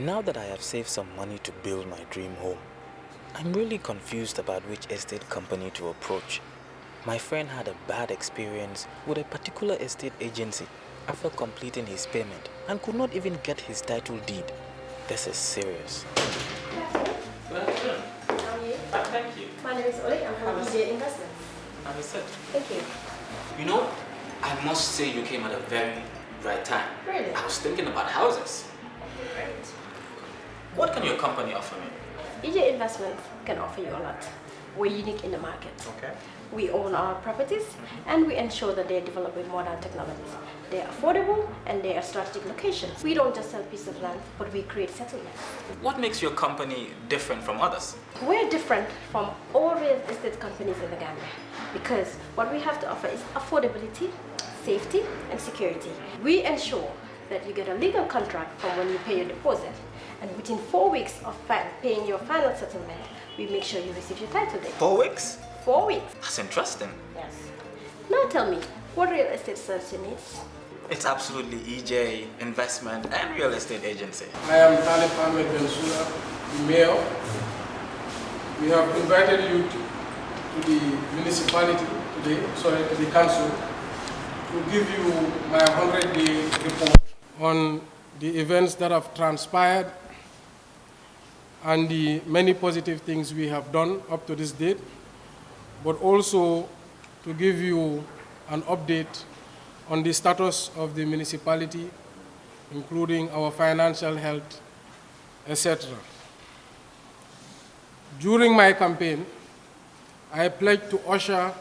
Now that I have saved some money to build my dream home, I'm really confused about which estate company to approach. My friend had a bad experience with a particular estate agency after completing his payment and could not even get his title deed. This is serious. Good afternoon. How are you? Thank you. My name is Oli. I'm from EJ Investments. Understood. Thank you. You know, I must say you came at a very right time. Really? I was thinking about houses. Great. What can your company offer me? EJ Investments can offer you a lot. We're unique in the market. Okay. We own our properties and we ensure that they're developed with modern technologies. They're affordable and they're strategic locations. We don't just sell pieces of land, but we create settlements. What makes your company different from others? We're different from all real estate companies in the Gambia because what we have to offer is affordability, safety, and security. We ensure that you get a legal contract from when you pay your deposit, and within 4 weeks of paying your final settlement, we make sure you receive your title deed. 4 weeks? 4 weeks. That's interesting. Yes. Now tell me, what real estate service you need? It's absolutely EJ, investment, and real estate agency. I am Talib Bensouda, the mayor. We have invited you to the municipality today, to the council, to give you my 100-day report on the events that have transpired and the many positive things we have done up to this date, but also to give you an update on the status of the municipality, including our financial health, etc. During my campaign, I pledged to usher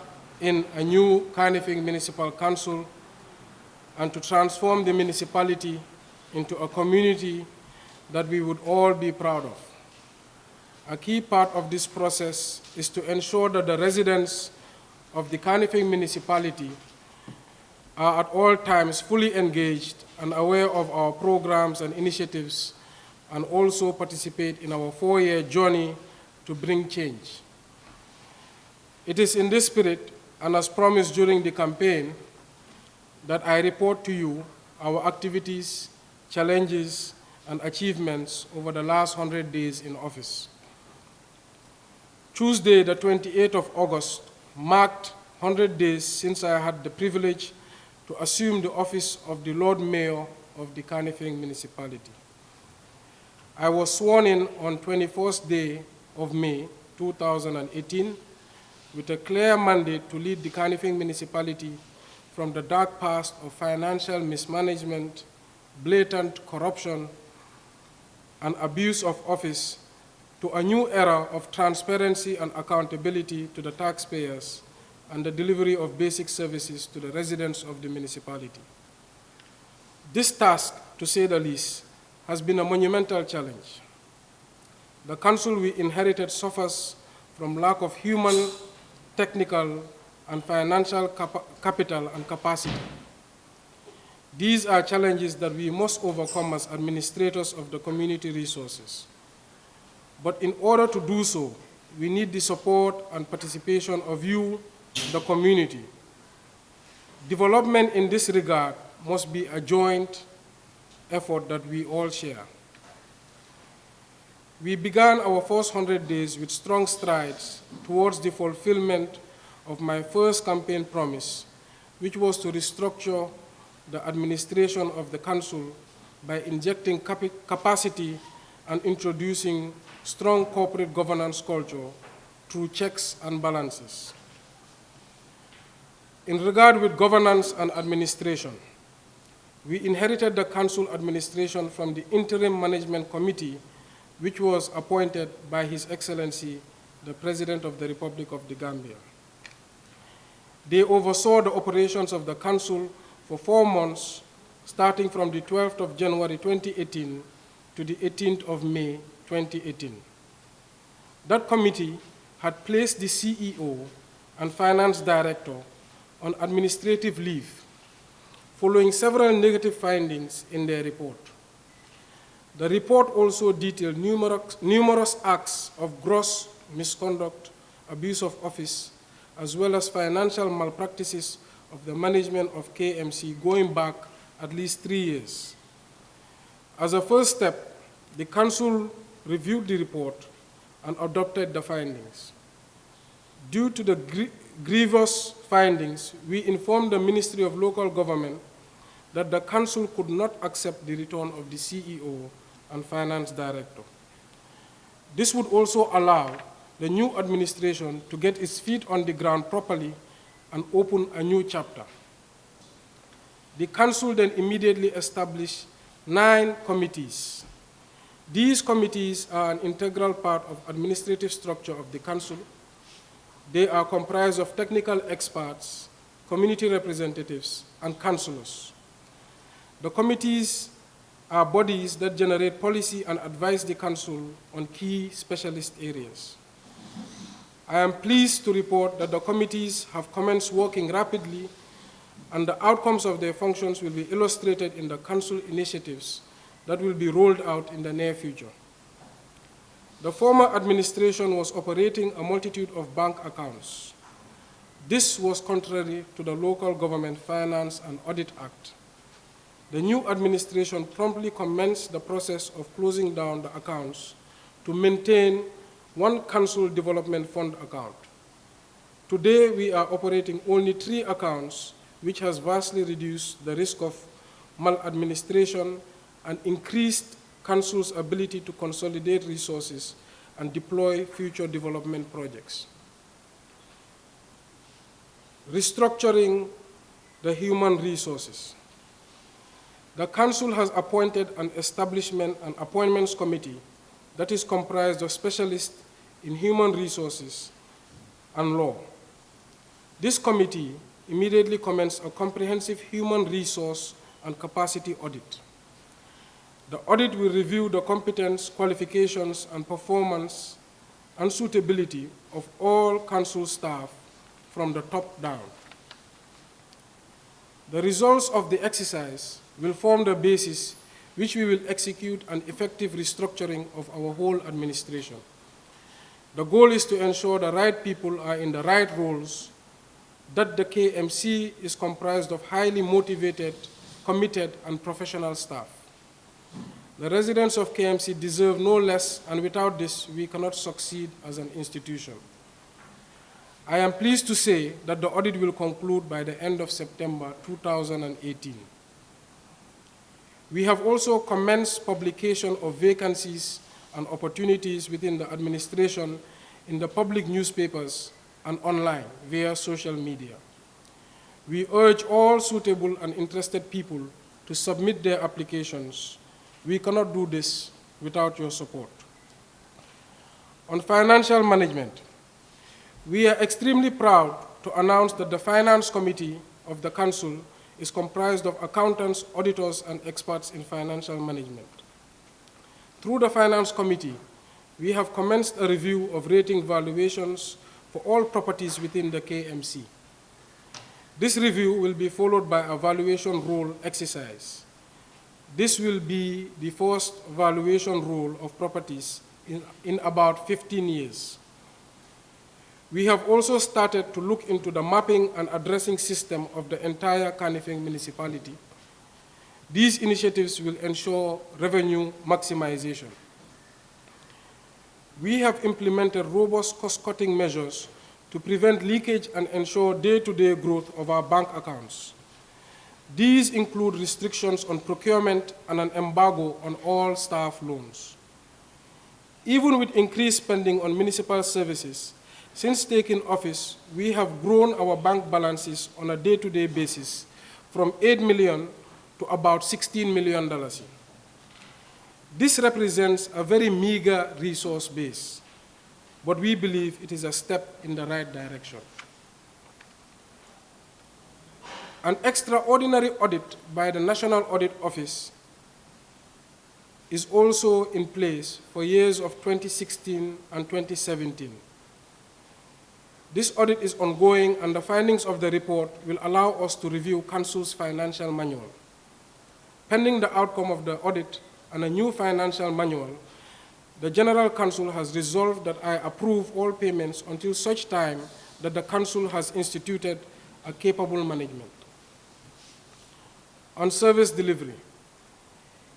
in a new Carnifing Municipal Council and to transform the municipality into a community that we would all be proud of. A key part of this process is to ensure that the residents of the Carnifing municipality are at all times fully engaged and aware of our programs and initiatives, and also participate in our 4-year journey to bring change. It is in this spirit, and as promised during the campaign, that I report to you our activities, challenges, and achievements over the last 100 days in office. Tuesday, the 28th of August, marked 100 days since I had the privilege to assume the office of the Lord Mayor of the Carnifing municipality. I was sworn in on 21st day of May 2018 with a clear mandate to lead the Carnifing municipality from the dark past of financial mismanagement, blatant corruption, and abuse of office to a new era of transparency and accountability to the taxpayers and the delivery of basic services to the residents of the municipality. This task, to say the least, has been a monumental challenge. The council we inherited suffers from lack of human, technical, and financial capital and capacity. These are challenges that we must overcome as administrators of the community resources. But in order to do so, we need the support and participation of you, the community. Development in this regard must be a joint effort that we all share. We began our first 100 days with strong strides towards the fulfillment of my first campaign promise, which was to restructure the administration of the council by injecting capacity and introducing strong corporate governance culture through checks and balances. In regard with governance and administration, we inherited the council administration from the Interim Management Committee, which was appointed by His Excellency, the President of the Republic of the Gambia. They oversaw the operations of the council for 4 months, starting from the 12th of January 2018 to the 18th of May 2018. That committee had placed the CEO and Finance Director on administrative leave, following several negative findings in their report. The report also detailed numerous acts of gross misconduct, abuse of office, as well as financial malpractices of the management of KMC going back at least 3 years. As a first step, The Council reviewed the report and adopted the findings. Due to the grievous findings, we informed the Ministry of Local Government that the Council could not accept the return of the CEO and Finance Director. This would also allow the new administration to get its feet on the ground properly and open a new chapter. The Council then immediately established 9 committees. These committees are an integral part of administrative structure of the Council. They are comprised of technical experts, community representatives, and councillors. The committees are bodies that generate policy and advise the Council on key specialist areas. I am pleased to report that the committees have commenced working rapidly, and the outcomes of their functions will be illustrated in the Council initiatives that will be rolled out in the near future. The former administration was operating a multitude of bank accounts. This was contrary to the Local Government Finance and Audit Act. The new administration promptly commenced the process of closing down the accounts to maintain one Council Development Fund account. Today, we are operating only 3 accounts, which has vastly reduced the risk of maladministration and increased Council's ability to consolidate resources and deploy future development projects. Restructuring the human resources. The Council has appointed an Establishment and Appointments Committee that is comprised of specialists in human resources and law. This committee immediately commenced a comprehensive human resource and capacity audit. The audit will review the competence, qualifications, and performance and suitability of all Council staff from the top down. The results of the exercise will form the basis which we will execute an effective restructuring of our whole administration. The goal is to ensure the right people are in the right roles, that the KMC is comprised of highly motivated, committed, and professional staff. The residents of KMC deserve no less, and without this, we cannot succeed as an institution. I am pleased to say that the audit will conclude by the end of September 2018. We have also commenced publication of vacancies and opportunities within the administration in the public newspapers and online via social media. We urge all suitable and interested people to submit their applications. We cannot do this without your support. On financial management, we are extremely proud to announce that the Finance Committee of the Council is comprised of accountants, auditors, and experts in financial management. Through the Finance Committee, we have commenced a review of rating valuations for all properties within the KMC. This review will be followed by a valuation roll exercise. This will be the first valuation roll of properties in about 15 years. We have also started to look into the mapping and addressing system of the entire Kanifing municipality. These initiatives will ensure revenue maximization. We have implemented robust cost-cutting measures to prevent leakage and ensure day-to-day growth of our bank accounts. These include restrictions on procurement and an embargo on all staff loans. Even with increased spending on municipal services, since taking office, we have grown our bank balances on a day-to-day basis from $8 million to about $16 million. This represents a very meager resource base, but we believe it is a step in the right direction. An extraordinary audit by the National Audit Office is also in place for years of 2016 and 2017. This audit is ongoing, and the findings of the report will allow us to review Council's financial manual. Pending the outcome of the audit and a new financial manual, the General Council has resolved that I approve all payments until such time that the Council has instituted a capable management. On service delivery,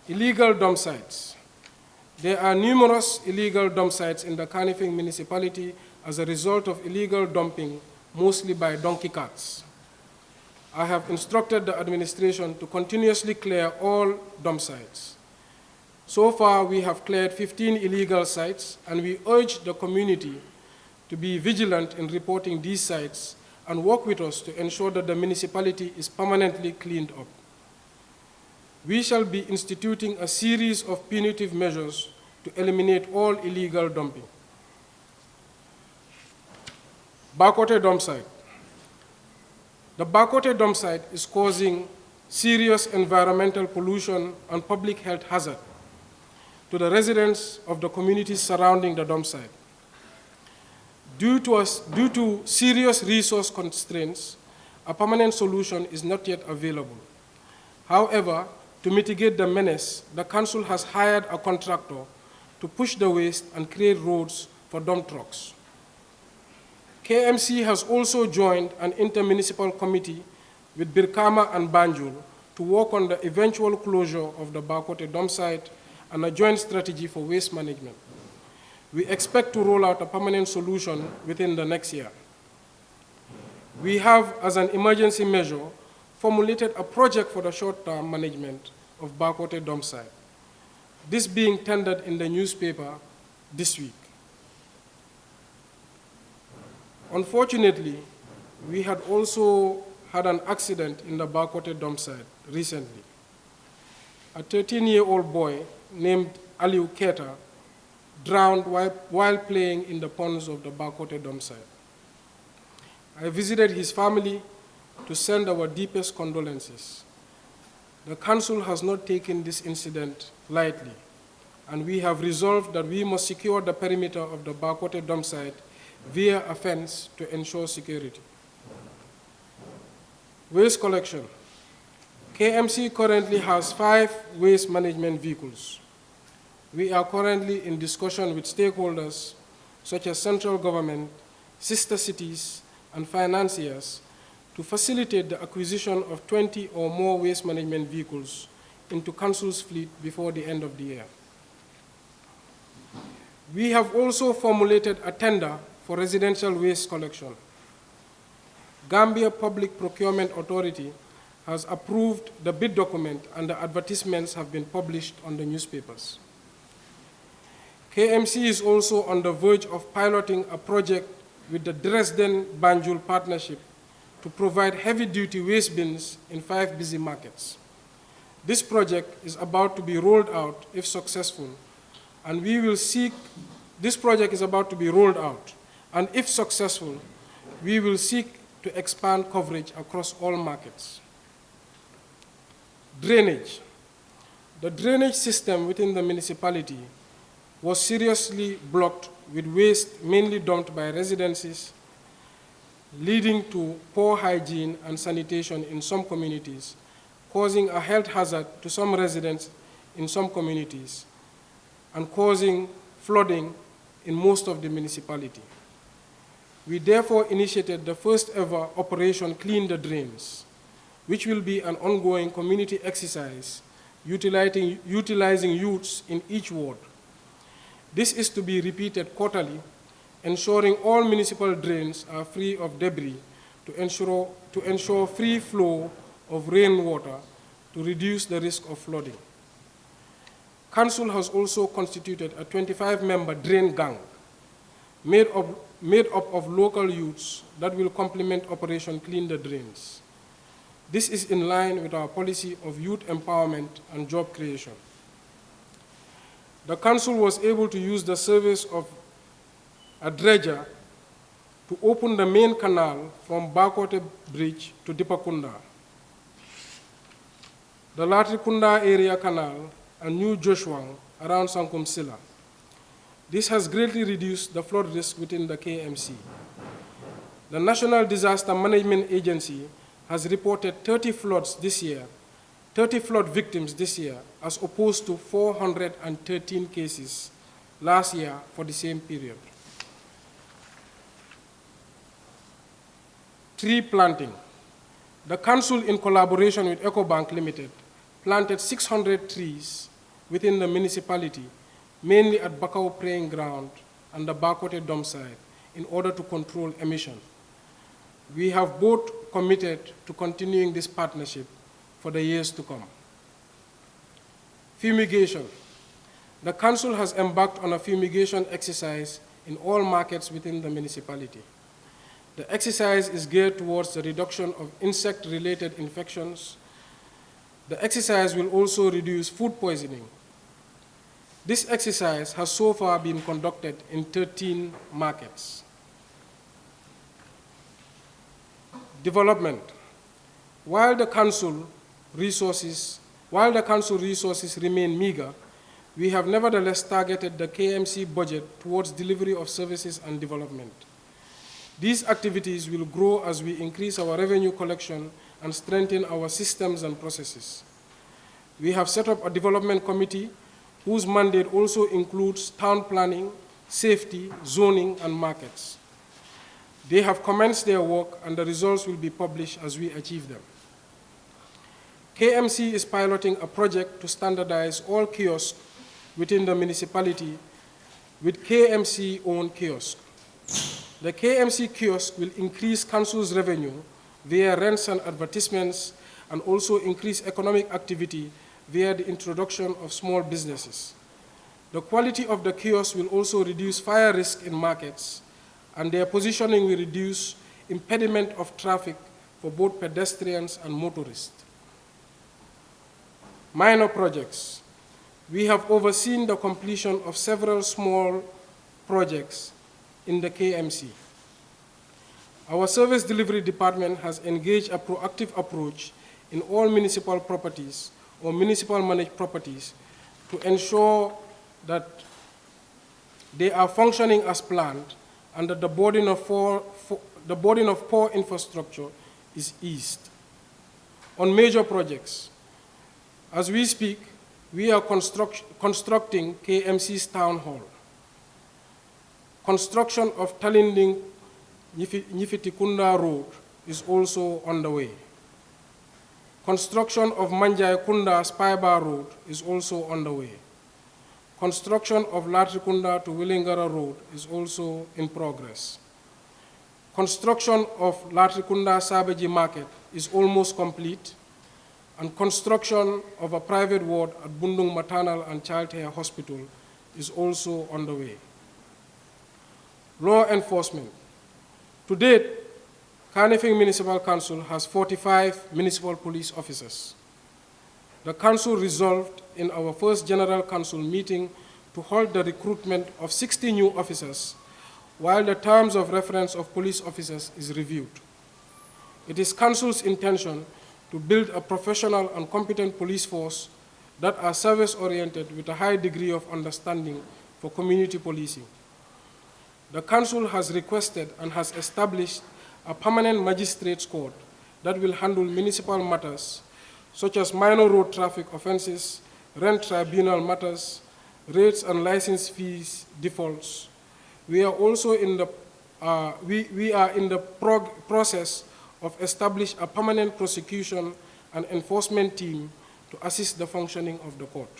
illegal dump sites. There are numerous illegal dump sites in the Kanifing municipality as a result of illegal dumping, mostly by donkey carts. I have instructed the administration to continuously clear all dump sites. So far, we have cleared 15 illegal sites, and we urge the community to be vigilant in reporting these sites and work with us to ensure that the municipality is permanently cleaned up. We shall be instituting a series of punitive measures to eliminate all illegal dumping. Bakote dump site. The Bakote dump site is causing serious environmental pollution and public health hazard to the residents of the communities surrounding the dump site. Due to serious resource constraints, a permanent solution is not yet available. However, to mitigate the menace, the council has hired a contractor to push the waste and create roads for dump trucks. KMC has also joined an intermunicipal committee with Birkama and Banjul to work on the eventual closure of the Bakote dump site and a joint strategy for waste management. We expect to roll out a permanent solution within the next year. We have, as an emergency measure, formulated a project for the short-term management of Bakote dump site. This being tendered in the newspaper this week. Unfortunately, we had also had an accident in the Bakote dump site recently. A 13-year-old boy named Aliu Keta drowned while playing in the ponds of the Bakote dump site. I visited his family to send our deepest condolences. The council has not taken this incident lightly, and we have resolved that we must secure the perimeter of the Bakote dump site via a fence to ensure security. Waste collection. KMC currently has 5 waste management vehicles. We are currently in discussion with stakeholders such as central government, sister cities, and financiers to facilitate the acquisition of 20 or more waste management vehicles into council's fleet before the end of the year. We have also formulated a tender for residential waste collection. Gambia Public Procurement Authority has approved the bid document and the advertisements have been published on the newspapers. KMC is also on the verge of piloting a project with the Dresden-Banjul partnership to provide heavy-duty waste bins in 5 busy markets. This project is about to be rolled out if successful, and this project is about to be rolled out, and if successful, we will seek to expand coverage across all markets. Drainage. The drainage system within the municipality was seriously blocked with waste mainly dumped by residences, leading to poor hygiene and sanitation in some communities, causing a health hazard to some residents in some communities, and causing flooding in most of the municipality. We therefore initiated the first ever Operation Clean the Drains, which will be an ongoing community exercise utilizing youths in each ward. This is to be repeated quarterly, ensuring all municipal drains are free of debris to ensure free flow of rainwater to reduce the risk of flooding. Council has also constituted a 25-member drain gang made up of local youths that will complement Operation Clean the Drains. This is in line with our policy of youth empowerment and job creation. The council was able to use the service of a dredger to open the main canal from Bakote Bridge to Dipakunda, the Latrikunda area canal, and New Joshua around Sankum Sila. This has greatly reduced the flood risk within the KMC. The National Disaster Management Agency has reported 30 floods this year, 30 flood victims this year, as opposed to 413 cases last year for the same period. Tree planting. The council, in collaboration with EcoBank Limited, planted 600 trees within the municipality mainly at Bakau Praying Ground and the Bakote dump site, in order to control emission. We have both committed to continuing this partnership for the years to come. Fumigation. The Council has embarked on a fumigation exercise in all markets within the municipality. The exercise is geared towards the reduction of insect-related infections. The exercise will also reduce food poisoning. This exercise has so far been conducted in 13 markets. Development. While the council resources remain meager, we have nevertheless targeted the KMC budget towards delivery of services and development. These activities will grow as we increase our revenue collection and strengthen our systems and processes. We have set up a development committee whose mandate also includes town planning, safety, zoning, and markets. They have commenced their work, and the results will be published as we achieve them. KMC is piloting a project to standardize all kiosks within the municipality with KMC-owned kiosks. The KMC kiosk will increase council's revenue via rents and advertisements, and also increase economic activity via the introduction of small businesses. The quality of the kiosk will also reduce fire risk in markets, and their positioning will reduce impediment of traffic for both pedestrians and motorists. Minor projects. We have overseen the completion of several small projects in the KMC. Our service delivery department has engaged a proactive approach in all municipal properties or municipal managed properties to ensure that they are functioning as planned and that the burden of poor infrastructure is eased. On major projects, as we speak, we are constructing KMC's town hall. Construction of Talinding Nifitikunda Road is also underway. Construction of Manjai Kunda Spybar Road is also underway. Construction of Latrikunda to Willingara Road is also in progress. Construction of Latrikunda Sabaji Market is almost complete, and construction of a private ward at Bundung Maternal and Child Care Hospital is also underway. Law enforcement. To date, Kanifing Municipal Council has 45 municipal police officers. The council resolved in our first general council meeting to halt the recruitment of 60 new officers while the terms of reference of police officers is reviewed. It is council's intention to build a professional and competent police force that are service-oriented with a high degree of understanding for community policing. The council has requested and has established a permanent magistrates court that will handle municipal matters such as minor road traffic offenses, rent tribunal matters, rates and license fees defaults. We are also in the process of establishing a permanent prosecution and enforcement team to assist the functioning of the court.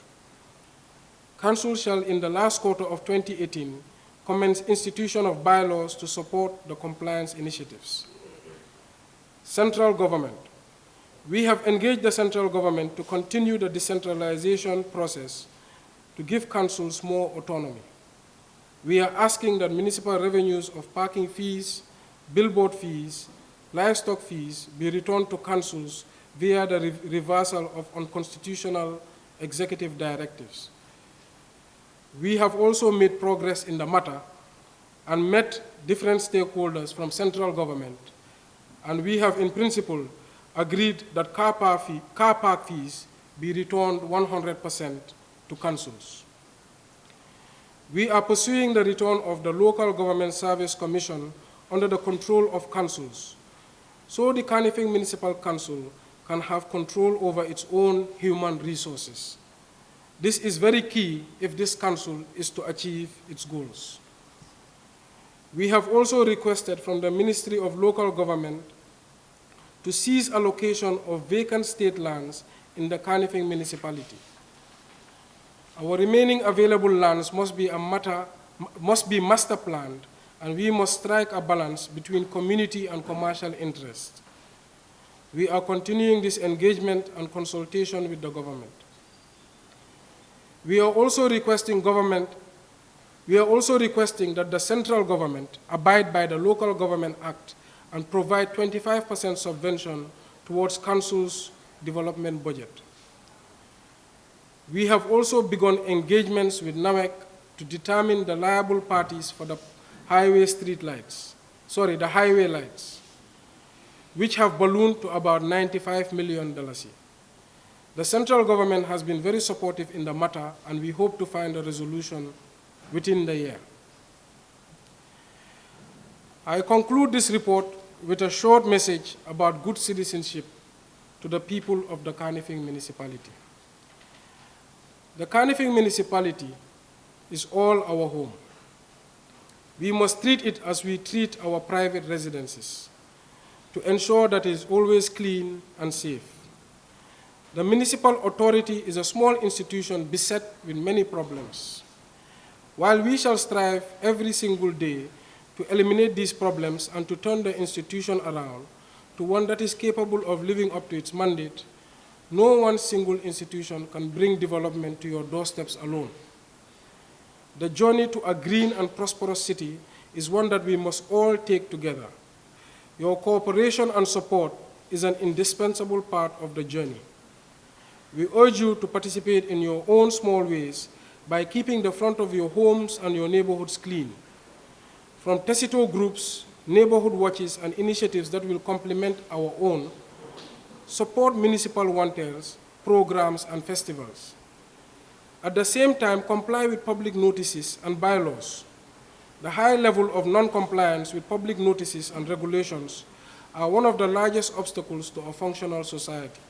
Council shall, in the last quarter of 2018, commence institution of bylaws to support the compliance initiatives. Central government. We have engaged the central government to continue the decentralization process to give councils more autonomy. We are asking that municipal revenues of parking fees, billboard fees, livestock fees be returned to councils via the reversal of unconstitutional executive directives. We have also made progress in the matter and met different stakeholders from central government, and we have in principle agreed that car park fees be returned 100% to councils. We are pursuing the return of the Local Government Service Commission under the control of councils, so the Kanifing Municipal Council can have control over its own human resources. This is very key if this council is to achieve its goals. We have also requested from the Ministry of Local Government to cease allocation of vacant state lands in the Kanifing municipality. Our remaining available lands must be master planned, and we must strike a balance between community and commercial interests. We are continuing this engagement and consultation with the government. We are also requesting that the central government abide by the Local Government Act and provide 25% subvention towards council's development budget. We have also begun engagements with NAWEC to determine the liable parties for the highway lights, which have ballooned to about $95 million. The central government has been very supportive in the matter, and we hope to find a resolution within the year. I conclude this report with a short message about good citizenship to the people of the Kanifing municipality. The Kanifing municipality is all our home. We must treat it as we treat our private residences to ensure that it is always clean and safe. The municipal authority is a small institution beset with many problems. While we shall strive every single day to eliminate these problems and to turn the institution around to one that is capable of living up to its mandate, no one single institution can bring development to your doorsteps alone. The journey to a green and prosperous city is one that we must all take together. Your cooperation and support is an indispensable part of the journey. We urge you to participate in your own small ways by keeping the front of your homes and your neighborhoods clean. From Tecito groups, neighborhood watches, and initiatives that will complement our own, support municipal wanderers, programs, and festivals. At the same time, comply with public notices and bylaws. The high level of non-compliance with public notices and regulations are one of the largest obstacles to a functional society.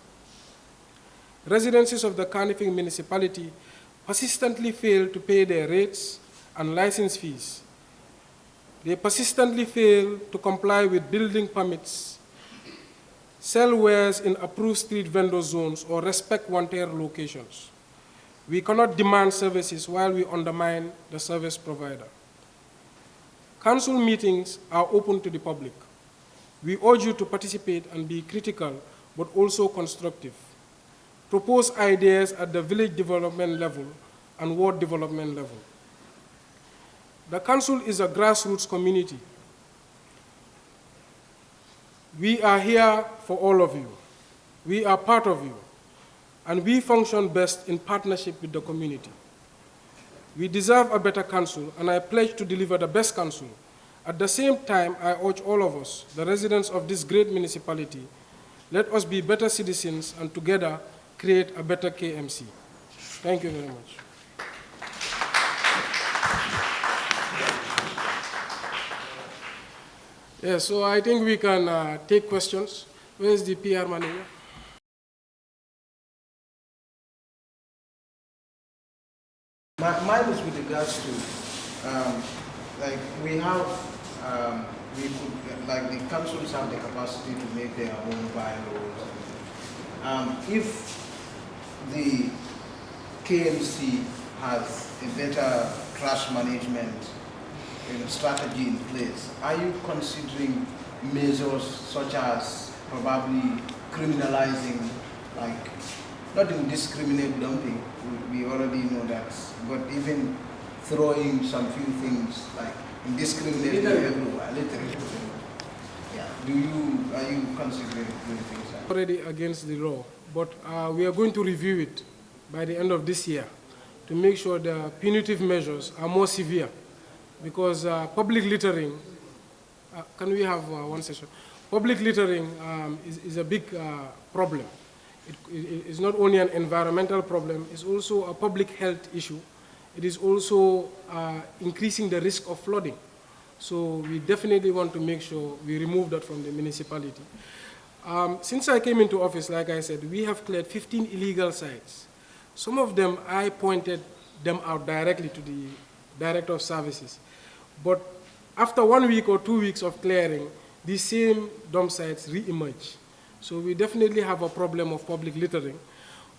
Residents of the Kanifing municipality persistently fail to pay their rates and license fees. They persistently fail to comply with building permits, sell wares in approved street vendor zones, or respect wanted locations. We cannot demand services while we undermine the service provider. Council meetings are open to the public. We urge you to participate and be critical, but also constructive. Propose ideas at the village development level and ward development level. The council is a grassroots community. We are here for all of you. We are part of you, and we function best in partnership with the community. We deserve a better council, and I pledge to deliver the best council. At the same time, I urge all of us, the residents of this great municipality, let us be better citizens and together create a better KMC. Thank you very much. Yeah, so I think we can take questions. Where is the PR manager? Mine is with regards to, like we have, we could, like the councils have the capacity to make their own bylaws. If the KMC has a better trash management strategy in place, are you considering measures such as probably criminalizing, like not indiscriminate dumping, we already know that, but even throwing some few things like indiscriminately everywhere, literally. Yeah. Are you considering doing things like that? Already against the law, but we are going to review it by the end of this year to make sure the punitive measures are more severe, because public littering, can we have one session? Public littering is a big problem. It is not only an environmental problem, it's also a public health issue. It is also increasing the risk of flooding. So we definitely want to make sure we remove that from the municipality. Since I came into office, like I said, we have cleared 15 illegal sites. Some of them, I pointed them out directly to the Director of Services. But after 1 week or 2 weeks of clearing, these same dump sites re-emerge. So we definitely have a problem of public littering.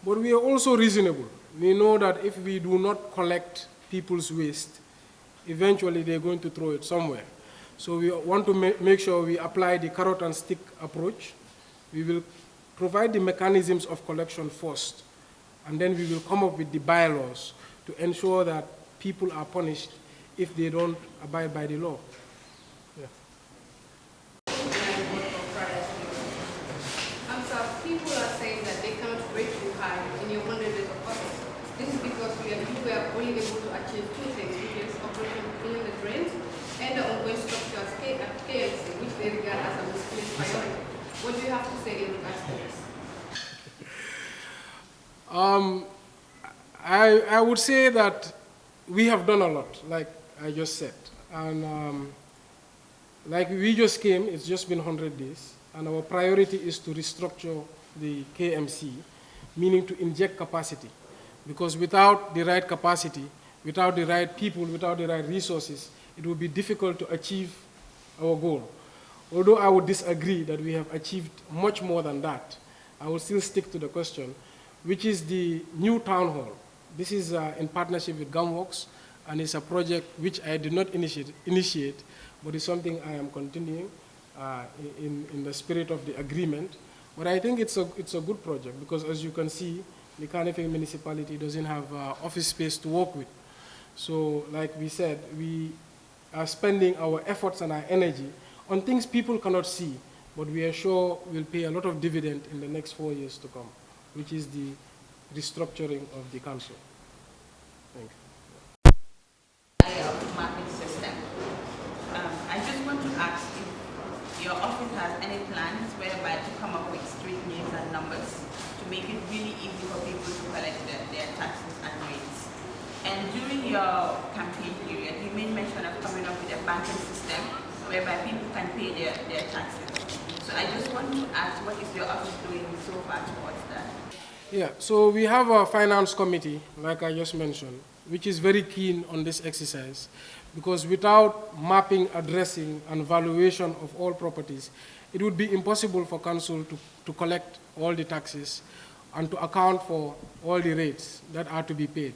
But we are also reasonable. We know that if we do not collect people's waste, eventually they're going to throw it somewhere. So we want to make sure we apply the carrot and stick approach. We will provide the mechanisms of collection first, and then we will come up with the bylaws to ensure that people are punished if they don't abide by the law. Yeah. So people are saying that they cannot rate you high in your 100 days of office. This is because you were only able to achieve two things, which is operation cleaning the drains and the ongoing structure at KMC, which they regard as a misplaced priority. What do you have to say in regards to this? I would say that we have done a lot, like I just said. And like we just came, it's just been 100 days, and our priority is to restructure the KMC, meaning to inject capacity. Because without the right capacity, without the right people, without the right resources, it will be difficult to achieve our goal. Although I would disagree that we have achieved much more than that, I will still stick to the question, which is the new town hall. This is in partnership with Gumworks, and it's a project which I did not initiate, but it's something I am continuing in the spirit of the agreement. But I think it's a good project because, as you can see, the Kanifing municipality doesn't have office space to work with. So, like we said, we are spending our efforts and our energy on things people cannot see, but we are sure will pay a lot of dividend in the next 4 years to come, which is the restructuring of the council. Thank you. Of mapping system. I just want to ask if your office has any plans whereby to come up with street names and numbers to make it really easy for people to collect their taxes and rates. And during your campaign period, you made mention of coming up with a banking system whereby people can pay their taxes. So I just want to ask, what is your office doing so far towards that? Yeah, so we have a finance committee, like I just mentioned, which is very keen on this exercise, because without mapping, addressing, and valuation of all properties, it would be impossible for council to collect all the taxes and to account for all the rates that are to be paid.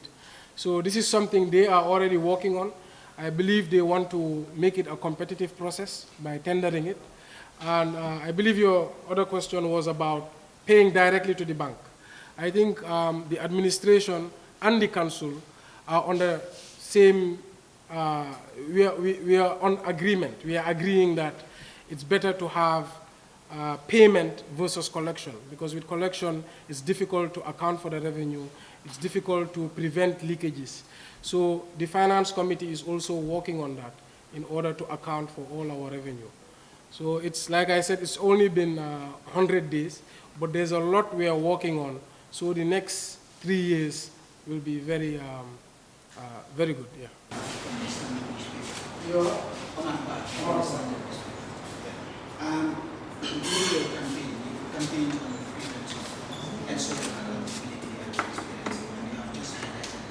So this is something they are already working on. I believe they want to make it a competitive process by tendering it. And I believe your other question was about paying directly to the bank. I think the administration and the council are on the same, we are on agreement. We are agreeing that it's better to have payment versus collection, because with collection, it's difficult to account for the revenue. It's difficult to prevent leakages. So the finance committee is also working on that in order to account for all our revenue. So it's, like I said, it's only been 100 days, but there's a lot we are working on. So the next 3 years will be very, very good, yeah. Your during your campaign, you campaign on the frequency and social accountability and transparency, and you have just highlighted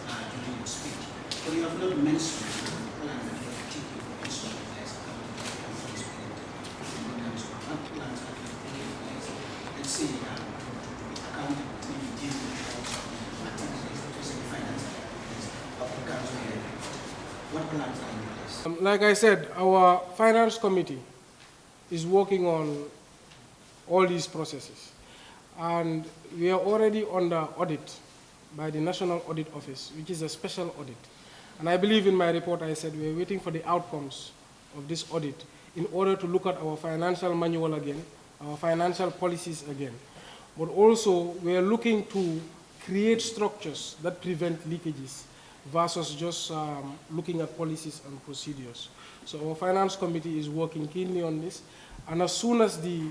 that during your speech. But you have not mentioned the plan that you are taking for ensuring there is accountability and transparency in terms of what plans have you put in place. Let's say to be accountable to the activities to the finance activities of the council. What plans are in place? Like I said, our finance committee is working on all these processes. And we are already under audit by the National Audit Office, which is a special audit. And I believe in my report I said we are waiting for the outcomes of this audit in order to look at our financial manual again, our financial policies again. But also we are looking to create structures that prevent leakages versus just looking at policies and procedures. So our finance committee is working keenly on this. And as soon as the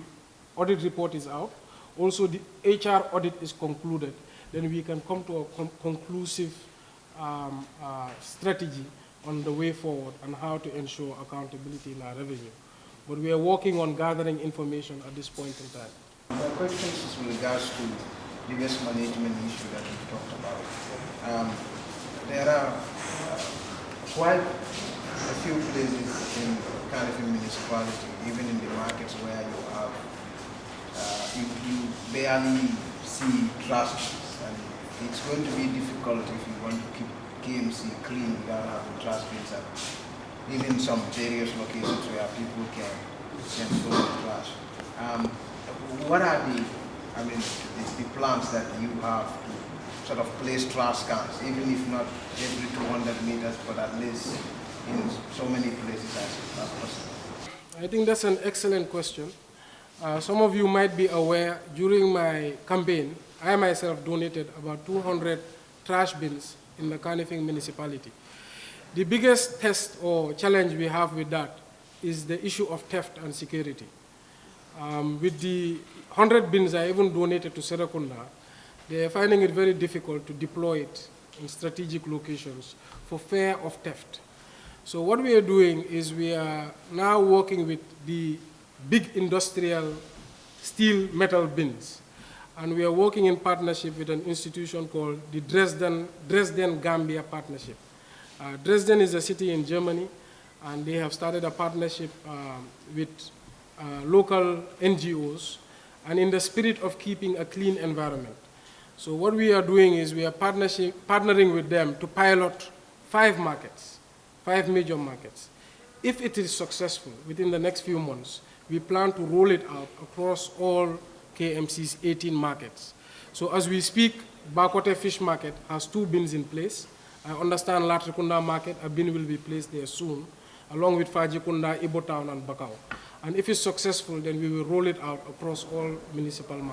audit report is out, also the HR audit is concluded, then we can come to a conclusive strategy on the way forward and how to ensure accountability in our revenue. But we are working on gathering information at this point in time. My question is with regards to the waste management issue that we talked about. There are quite a few places in Kanifing municipality, even in the markets where you have, you barely see trash and it's going to be difficult if you want to keep KMC clean without having trash bins at even some various locations where people can throw the trash. What are the plans that you have to sort of place trash cans, even if not every 200 meters, but at least in so many places as possible? I think that's an excellent question. Some of you might be aware, during my campaign, I myself donated about 200 trash bins in the Kanifing municipality. The biggest test or challenge we have with that is the issue of theft and security. With the 100 bins I even donated to Serakunda, they are finding it very difficult to deploy it in strategic locations for fear of theft. So what we are doing is we are now working with the big industrial steel metal bins. And we are working in partnership with an institution called the Dresden-Gambia Partnership. Dresden is a city in Germany, and they have started a partnership with local NGOs, and in the spirit of keeping a clean environment. So what we are doing is we are partnering with them to pilot 5 markets, 5 major markets. If it is successful within the next few months, we plan to roll it out across all KMC's 18 markets. So as we speak, Bakote Fish Market has 2 bins in place. I understand Latrikunda Market, a bin will be placed there soon, along with Fajikunda, Ibo Town, and Bakau. And if it's successful, then we will roll it out across all municipal markets.